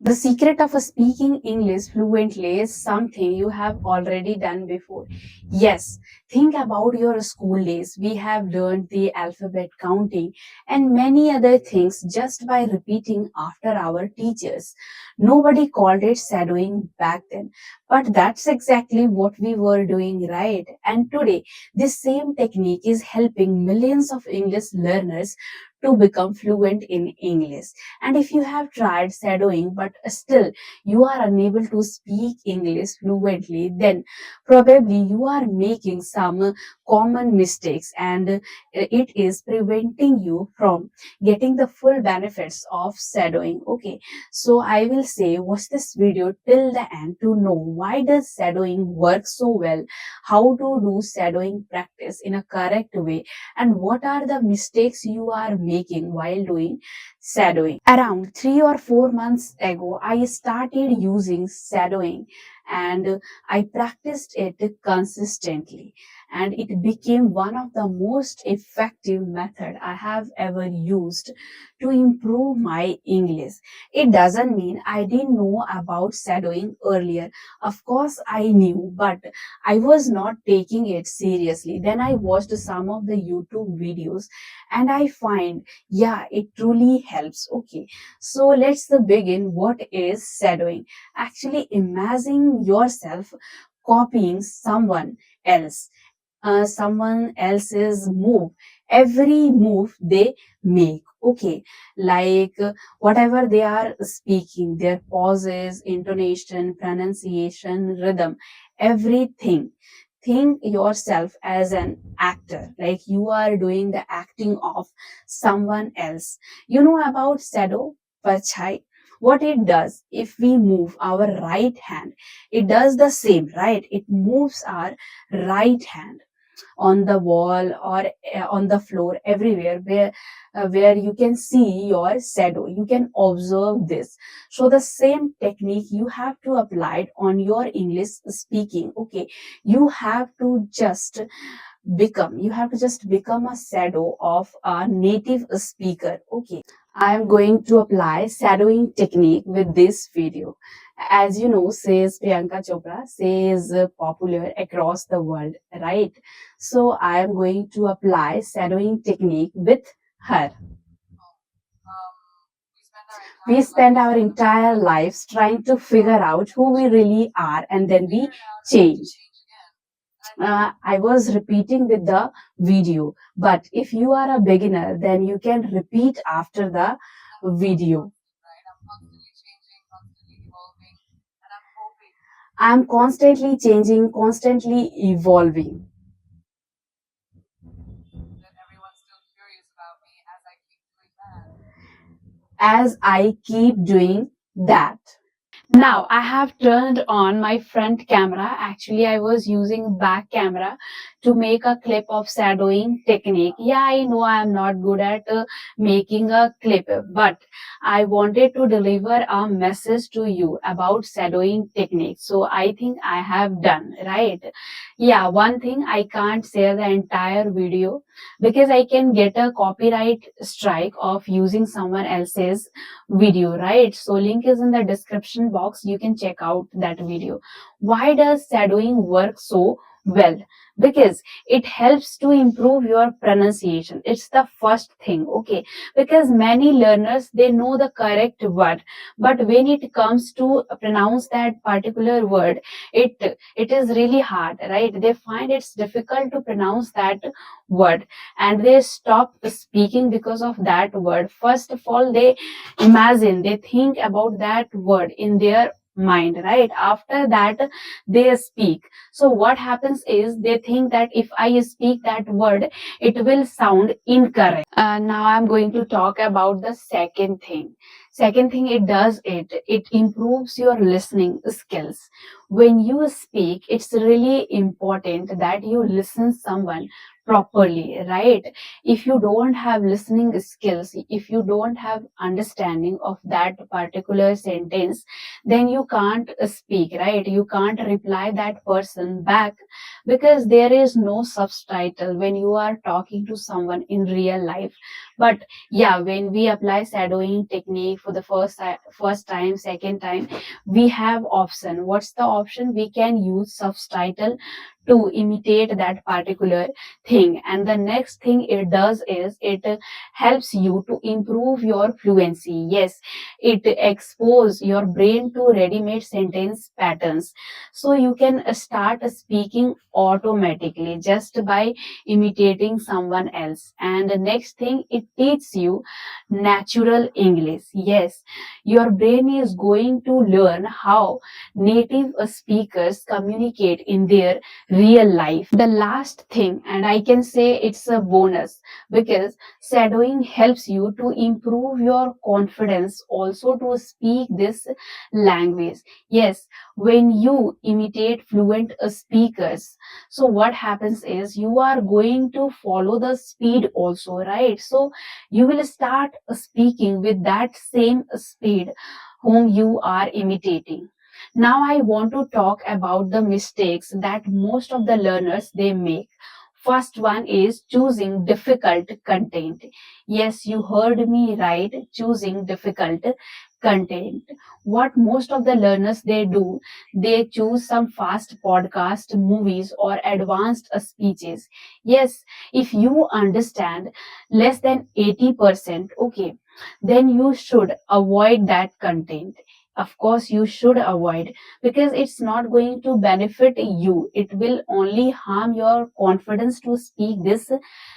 The secret of speaking English fluently is something you have already done before. Yes, think about your school days. We have learned the alphabet counting and many other things just by repeating after our teachers. Nobody called it shadowing back then, but that's exactly what we were doing, right? And today, this same technique is helping millions of English learners to become fluent in English. And if you have tried shadowing but still you are unable to speak English fluently, then probably you are making some common mistakes and it is preventing you from getting the full benefits of shadowing. Okay, so I will say watch this video till the end to know why does shadowing work so well, how to do shadowing practice in a correct way, and what are the mistakes you are making while doing shadowing. Around 3 or 4 months ago, I started using shadowing and I practiced it consistently. And it became one of the most effective method I have ever used to improve my English. It doesn't mean I didn't know about shadowing earlier. Of course, I knew, but I was not taking it seriously. Then I watched some of the YouTube videos and I find yeah, it truly helps. Okay, so let's begin. What is shadowing? Actually, imagine yourself copying someone else's move, every move they make. Okay, like whatever they are speaking, their pauses, intonation, pronunciation, rhythm, everything. Think yourself as an actor, like you are doing the acting of someone else. You know about shadow pachai? What it does, if we move our right hand, it does the same, right? It moves our right hand on the wall or on the floor, everywhere where you can see your shadow, you can observe this. So the same technique you have to apply it on your English speaking. Okay, you have to just become a shadow of a native speaker. Okay, I am going to apply shadowing technique with this video. As you know, says Priyanka Chopra, says popular across the world, right? So I am going to apply shadowing technique with her. We spend our entire lives trying to figure out who we really are and then we change. I was repeating with the video, but if you are a beginner, then you can repeat after the video. I'm constantly changing, constantly evolving. As I keep doing that. Now I have turned on my front camera. Actually, I was using back camera to make a clip of shadowing technique. Yeah, I know I am not good at making a clip, but I wanted to deliver a message to you about shadowing technique. So I think I have done, right? Yeah, one thing, I can't share the entire video because I can get a copyright strike of using someone else's video, right? So link is in the description box, you can check out that video. Why does shadowing work so well? Because it helps to improve your pronunciation. It's the first thing. Okay, because many learners, they know the correct word, but when it comes to pronounce that particular word, it is really hard, right? They find it's difficult to pronounce that word and they stop speaking because of that word. First of all, they think about that word in their mind, right? After that they speak. So what happens is they think that if I speak that word, it will sound incorrect. Now I'm going to talk about the second thing it does, it improves your listening skills. When you speak, it's really important that you listen someone properly, right? If you don't have listening skills, if you don't have understanding of that particular sentence, then you can't speak, right? You can't reply that person back, because there is no subtitle when you are talking to someone in real life. But yeah, when we apply shadowing technique for the first time, second time, we have option. What's the option? We can use subtitle to imitate that particular thing. And the next thing it does is it helps you to improve your fluency. Yes, it expose your brain to ready-made sentence patterns, so you can start speaking automatically just by imitating someone else. And the next thing, it teaches you natural English. Yes, your brain is going to learn how native speakers communicate in their real life. The last thing, and I can say it's a bonus, because shadowing helps you to improve your confidence also to speak this language. Yes, when you imitate fluent speakers, so what happens is you are going to follow the speed also, right? So you will start speaking with that same speed whom you are imitating. Now I want to talk about the mistakes that most of the learners they make. First one is choosing difficult content. Yes, you heard me right, choosing difficult content. What most of the learners they do, they choose some fast podcast, movies or advanced speeches. Yes, if you understand less than 80%, okay, then you should avoid that content. Of course you should avoid, because it's not going to benefit you, it will only harm your confidence to speak this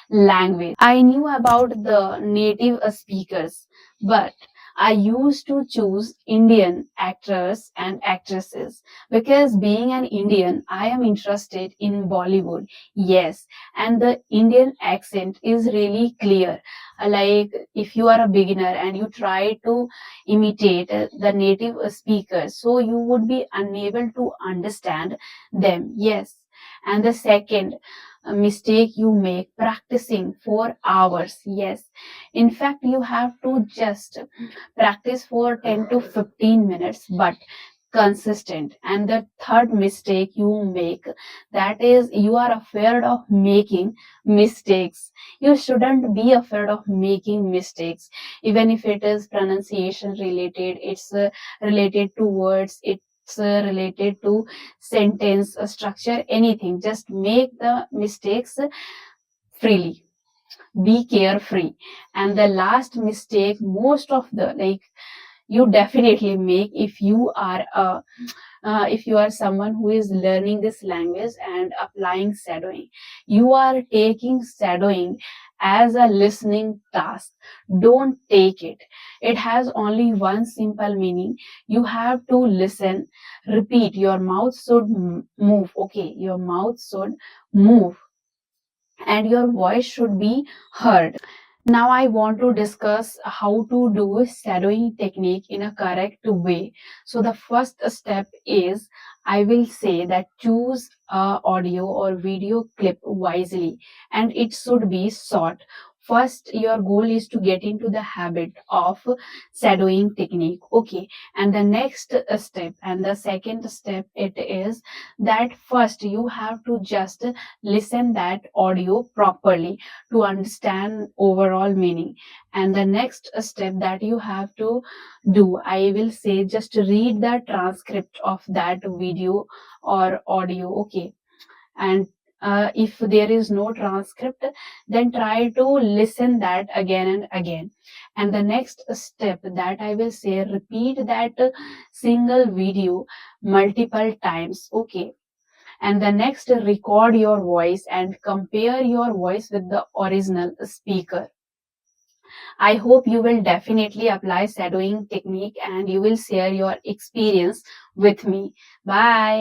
language. I knew about the native speakers, but I used to choose Indian actors and actresses, because being an Indian, I am interested in Bollywood. Yes, and the Indian accent is really clear. Like if you are a beginner and you try to imitate the native speakers, so you would be unable to understand them. Yes, and the second mistake you make, practicing for hours. Yes, in fact you have to just practice for 10 to 15 minutes, but consistent. And the third mistake you make, that is you are afraid of making mistakes. You shouldn't be afraid of making mistakes, even if it is pronunciation related, it's related to words, it's related to sentence structure, anything. Just make the mistakes freely, be carefree. And the last mistake most of the, like, you definitely make if you are a if you are someone who is learning this language and applying shadowing, you are taking shadowing as a listening task. Don't take it. It has only one simple meaning. You have to listen, repeat. Your mouth should move. Okay, your mouth should move and your voice should be heard. Now I want to discuss how to do shadowing technique in a correct way. So the first step is, I will say that choose a audio or video clip wisely, and it should be short. First, your goal is to get into the habit of shadowing technique. Okay. And the next step and the second step, it is that first you have to just listen that audio properly to understand overall meaning. And the next step that you have to do, I will say, just read the transcript of that video or audio. Okay. And if there is no transcript, then try to listen that again and again. And the next step that I will say, repeat that single video multiple times. Okay. And the next, record your voice and compare your voice with the original speaker. I hope you will definitely apply shadowing technique and you will share your experience with me. Bye.